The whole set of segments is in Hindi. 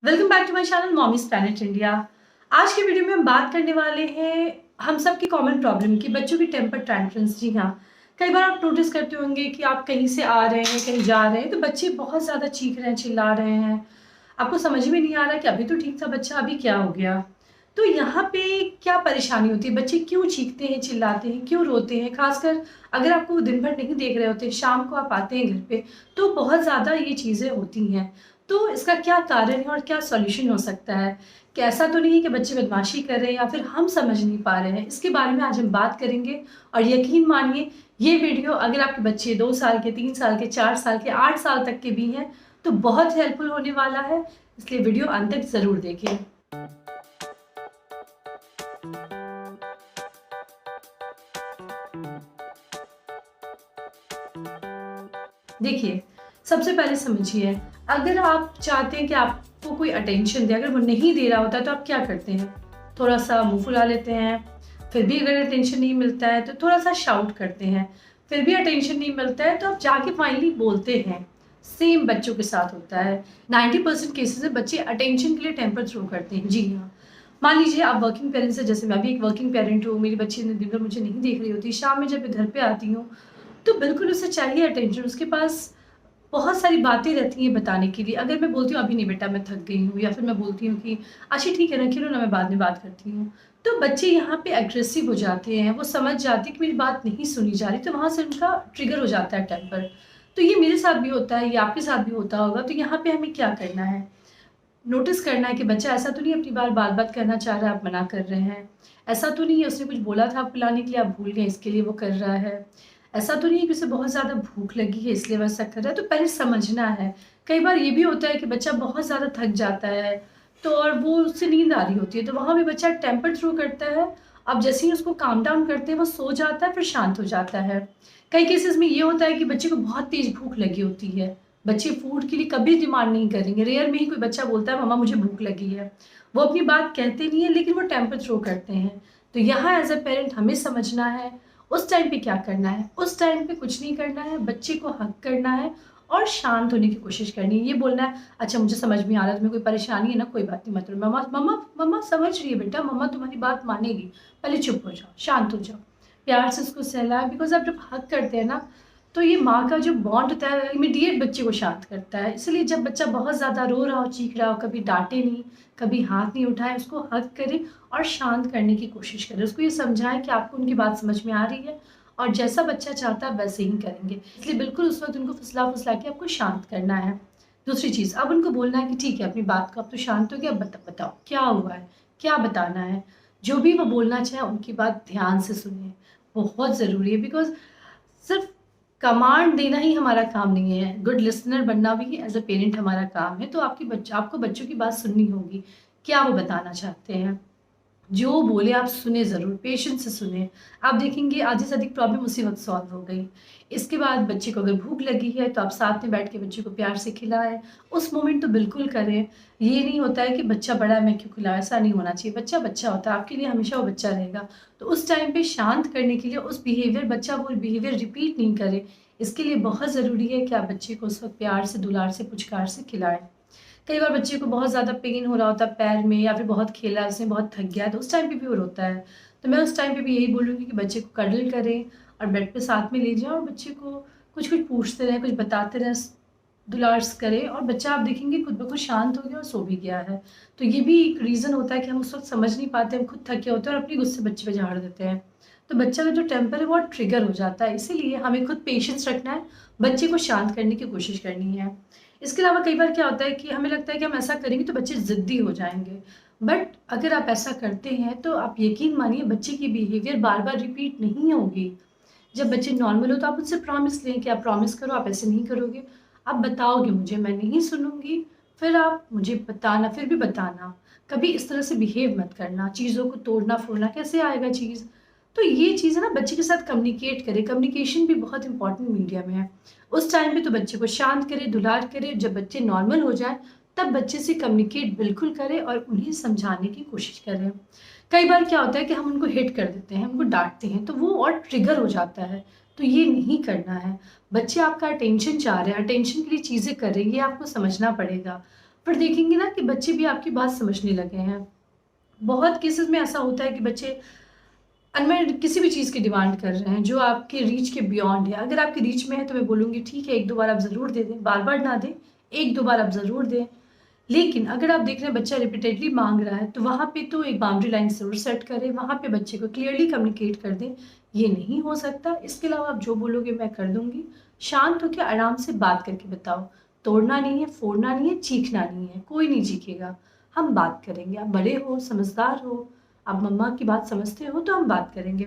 Welcome back to my channel mommy's planet India. आज की वीडियो में हम बात करने वाले हैं हम सब की कॉमन प्रॉब्लम की बच्चों की टेम्पर टैंट्रम्स। जी हाँ, कई बार आप नोटिस करते होंगे कि आप कहीं से आ रहे हैं कहीं जा रहे हैं तो बच्चे बहुत ज़्यादा चीख रहे हैं, चिल्ला रहे हैं। आपको समझ में नहीं आ रहा कि अभी तो ठीक था बच्चा, अभी क्या हो गया। तो यहाँ पे क्या परेशानी होती है, बच्चे क्यों चीखते हैं, चिल्लाते हैं, क्यों रोते हैं। खासकर अगर आपको दिन भर नहीं देख रहे होते, शाम को आप आते हैं घर पे, तो बहुत ज़्यादा ये चीज़ें होती हैं। तो इसका क्या कारण है और क्या सॉल्यूशन हो सकता है। कि ऐसा तो नहीं है कि बच्चे बदमाशी कर रहे हैं या फिर हम समझ नहीं पा रहे हैं। इसके बारे में आज हम बात करेंगे। और यकीन मानिए, ये वीडियो अगर आपके बच्चे 2 साल के, 3 साल के, 4 साल के, 8 साल तक के भी हैं तो बहुत हेल्पफुल होने वाला है। इसलिए वीडियो अंत तक ज़रूर देखें। देखिए, सबसे पहले समझिए, अगर आप चाहते हैं कि आपको कोई अटेंशन दे, अगर वो नहीं दे रहा होता है तो आप क्या करते हैं? थोड़ा सा मुँह फुला लेते हैं, फिर भी अगर अटेंशन नहीं मिलता है तो थोड़ा सा शाउट करते हैं, फिर भी अटेंशन नहीं मिलता है तो आप जाके फाइनली बोलते हैं। सेम बच्चों के साथ होता है। 90% केसेज़ में बच्चे अटेंशन के लिए टेम्पर थ्रो करते हैं। जी हाँ, मान लीजिए आप वर्किंग पेरेंट्स हैं, जैसे मैं भी एक वर्किंग पेरेंट हूँ, मेरी बच्ची दिन भर मुझे नहीं देख रही होती, शाम में जब मैं घर पे आती हूँ तो बिल्कुल उसे चाहिए अटेंशन। उसके पास बहुत सारी बातें रहती हैं बताने के लिए। अगर मैं बोलती हूँ अभी नहीं बेटा मैं थक गई हूँ, या फिर मैं बोलती हूँ कि अच्छा ठीक है ना, खेलो ना, मैं बाद में बात करती हूँ, तो बच्चे यहाँ पे एग्रेसिव हो जाते हैं। वो समझ जाते हैं कि मेरी बात नहीं सुनी जा रही, तो वहाँ से उनका ट्रिगर हो जाता है टेम्पर। तो ये मेरे साथ भी होता है, ये आपके साथ भी होता होगा। तो यहाँ पे हमें क्या करना है, नोटिस करना है कि बच्चा ऐसा तो नहीं अपनी बात बात करना चाह रहा है, आप मना कर रहे हैं। ऐसा तो नहीं है उसने कुछ बोला था आपको लाने के लिए, आप भूल गए इसके लिए वो कर रहा है। ऐसा तो नहीं है कि उसे बहुत ज़्यादा भूख लगी है इसलिए वह ऐसा कर रहा है। तो पहले समझना है। कई बार ये भी होता है कि बच्चा बहुत ज़्यादा थक जाता है, तो और वो उससे नींद आ रही होती है, तो वहाँ भी बच्चा टेम्पर थ्रो करता है। अब जैसे ही उसको काम डाउन करते हैं वो सो जाता है, फिर शांत हो जाता है। कई केसेस में ये होता है कि बच्चे को बहुत तेज़ भूख लगी होती है। बच्चे फूड के लिए कभी डिमांड नहीं करेंगे। रेयर में ही कोई बच्चा बोलता है मम्मा मुझे भूख लगी है। वो अपनी बात कहते नहीं है लेकिन वो टेम्पर थ्रो करते हैं। तो यहाँ एज अ पेरेंट हमें समझना है उस टाइम पे क्या करना है। उस टाइम पे कुछ नहीं करना है, बच्चे को हग करना है और शांत होने की कोशिश करनी है। ये बोलना है अच्छा मुझे समझ में आ रहा है, तुम्हें कोई परेशानी है ना, कोई बात नहीं, मत रो, मम्मा मम्मा मम्मा समझ रही है बेटा, मम्मा तुम्हारी बात मानेगी, पहले चुप हो जाओ, शांत हो जाओ। प्यार से उसको सहलाए, बिकॉज आप जब हग करते हैं ना तो ये माँ का जो बॉन्ड होता है इमीडिएट बच्चे को शांत करता है। इसलिए जब बच्चा बहुत ज़्यादा रो रहा हो, चीख रहा हो, कभी डांटे नहीं, कभी हाथ नहीं उठाए, उसको हग करें और शांत करने की कोशिश करें। उसको ये समझाएं कि आपको उनकी बात समझ में आ रही है और जैसा बच्चा चाहता है वैसे ही करेंगे। इसलिए बिल्कुल उस वक्त उनको फुसला फुसला के आपको शांत करना है। दूसरी चीज़, अब उनको बोलना है कि ठीक है अपनी बात को अब तो शांत हो गया, अब बताओ क्या हुआ है, क्या बताना है। जो भी वो बोलना चाहे उनकी बात ध्यान से सुनिए, बहुत ज़रूरी है। बिकॉज सिर्फ कमांड देना ही हमारा काम नहीं है, गुड लिसनर बनना भी एज अ पेरेंट हमारा काम है। तो आपको बच्चों की बात सुननी होगी, क्या वो बताना चाहते हैं। जो बोले आप सुने ज़रूर, पेशेंस से सुने। आप देखेंगे आधी से अधिक प्रॉब्लम उसी वक्त सॉल्व हो गई। इसके बाद बच्चे को अगर भूख लगी है तो आप साथ में बैठ के बच्चे को प्यार से खिलाएं। उस मोमेंट तो बिल्कुल करें। ये नहीं होता है कि बच्चा बड़ा है मैं क्यों खिलाऊं, ऐसा नहीं होना चाहिए। बच्चा बच्चा होता है, आपके लिए हमेशा वो बच्चा रहेगा। तो उस टाइम पे शांत करने के लिए उस बिहेवियर, बच्चा वो बिहेवियर रिपीट नहीं करे, इसके लिए बहुत ज़रूरी है कि आप बच्चे को उस वक्त प्यार से, दुलार से, पुचकार से खिलाएं। कई बार बच्चे को बहुत ज़्यादा पेन हो रहा होता है पैर में, या फिर बहुत खेला है उसने, बहुत थक गया है, तो उस टाइम पे भी वो रोता है। तो मैं उस टाइम पे भी यही बोलूँगी कि बच्चे को कडल करें और बेड पे साथ में ले जाएं और बच्चे को कुछ कुछ पूछते रहें, कुछ बताते रहें, दुलार्स करें, और बच्चा आप देखेंगे खुद ब खुद शांत हो गया और सो भी गया है। तो ये भी एक रीज़न होता है कि हम उस वक्त समझ नहीं पाते, हम खुद थके होते हैं और अपनी गुस्से बच्चे पे झाड़ देते हैं। तो बच्चा का जो टेम्पर है बहुत ट्रिगर हो जाता है, इसीलिए हमें खुद पेशेंस रखना है, बच्चे को शांत करने की कोशिश करनी है। इसके अलावा कई बार क्या होता है कि हमें लगता है कि हम ऐसा करेंगे तो बच्चे ज़िद्दी हो जाएंगे। बट अगर आप ऐसा करते हैं तो आप यकीन मानिए बच्चे की बिहेवियर बार बार रिपीट नहीं होगी। जब बच्चे नॉर्मल हो तो आप उनसे प्रॉमिस लें कि आप प्रॉमिस करो आप ऐसे नहीं करोगे, आप बताओगे मुझे, मैं नहीं सुनूंगी, फिर आप मुझे बताना, फिर भी बताना, कभी इस तरह से बिहेव मत करना, चीज़ों को तोड़ना फोड़ना कैसे आएगा चीज़। तो ये चीज़ है ना, बच्चे के साथ कम्युनिकेट करें, कम्युनिकेशन भी बहुत इंपॉर्टेंट मीडियम है। उस टाइम पे तो बच्चे को शांत करें, दुलार करें, जब बच्चे नॉर्मल हो जाए तब बच्चे से कम्युनिकेट बिल्कुल करें और उन्हें समझाने की कोशिश करें। कई बार क्या होता है कि हम उनको हिट कर देते हैं, उनको डांटते हैं तो वो और ट्रिगर हो जाता है। तो ये नहीं करना है। बच्चे आपका अटेंशन चाह रहे हैं, अटेंशन के लिए चीज़ें कर रहे हैं, ये आपको समझना पड़ेगा। फिर देखेंगे ना कि बच्चे भी आपकी बात समझने लगे हैं। बहुत केसेस में ऐसा होता है कि बच्चे अनमेड किसी भी चीज़ की डिमांड कर रहे हैं जो आपके रीच के बियॉन्ड है। अगर आपके रीच में है तो मैं बोलूँगी ठीक है, 1-2 बार आप ज़रूर दे दें, बार-बार ना दें, 1-2 बार आप ज़रूर दें। लेकिन अगर आप देख रहे हैं बच्चा रिपीटेडली माँग रहा है, तो वहाँ पे तो एक बाउंड्री लाइन ज़रूर सेट करें, वहाँ पे बच्चे को क्लियरली कम्युनिकेट कर दें, ये नहीं हो सकता, इसके अलावा आप जो बोलोगे मैं कर दूँगी। शांत होके आराम से बात करके बताओ, तोड़ना नहीं है, फोड़ना नहीं है, चीखना नहीं है, कोई नहीं चीखेगा। हम बात करेंगे, आप बड़े हो, समझदार हो, आप मम्मा की बात समझते हो तो हम बात करेंगे।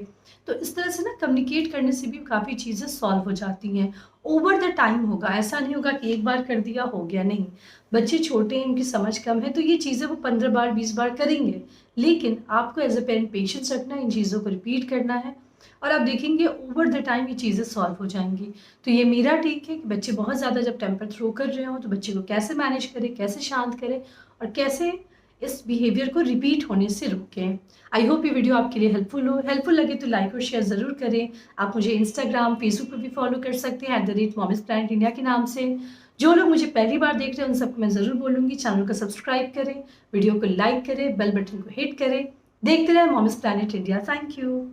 तो इस तरह से ना कम्युनिकेट करने से भी काफ़ी चीज़ें सॉल्व हो जाती हैं। ओवर द टाइम होगा, ऐसा नहीं होगा कि एक बार कर दिया हो गया, नहीं। बच्चे छोटे हैं, उनकी समझ कम है, तो ये चीज़ें वो 15 बार 20 बार करेंगे। लेकिन आपको एज़ अ पेरेंट पेशेंस रखना है, इन चीज़ों को रिपीट करना है और आप देखेंगे ओवर द टाइम ये चीज़ें सॉल्व हो जाएँगी। तो ये मेरा टेक है कि बच्चे बहुत ज़्यादा जब टेम्पर थ्रो कर रहे हों तो बच्चे को कैसे मैनेज करें, कैसे शांत करें और कैसे इस बिहेवियर को रिपीट होने से रोकें। आई होप ये वीडियो आपके लिए हेल्पफुल हो। हेल्पफुल लगे तो लाइक और शेयर ज़रूर करें। आप मुझे इंस्टाग्राम, फेसबुक पे भी फॉलो कर सकते हैं @mommy's के नाम से। जो लोग मुझे पहली बार देख रहे हैं उन सबको मैं ज़रूर बोलूँगी चैनल को सब्सक्राइब करें, वीडियो को लाइक करें, बेल बटन को हिट करें। देखते रहें mom's planet India. Thank you.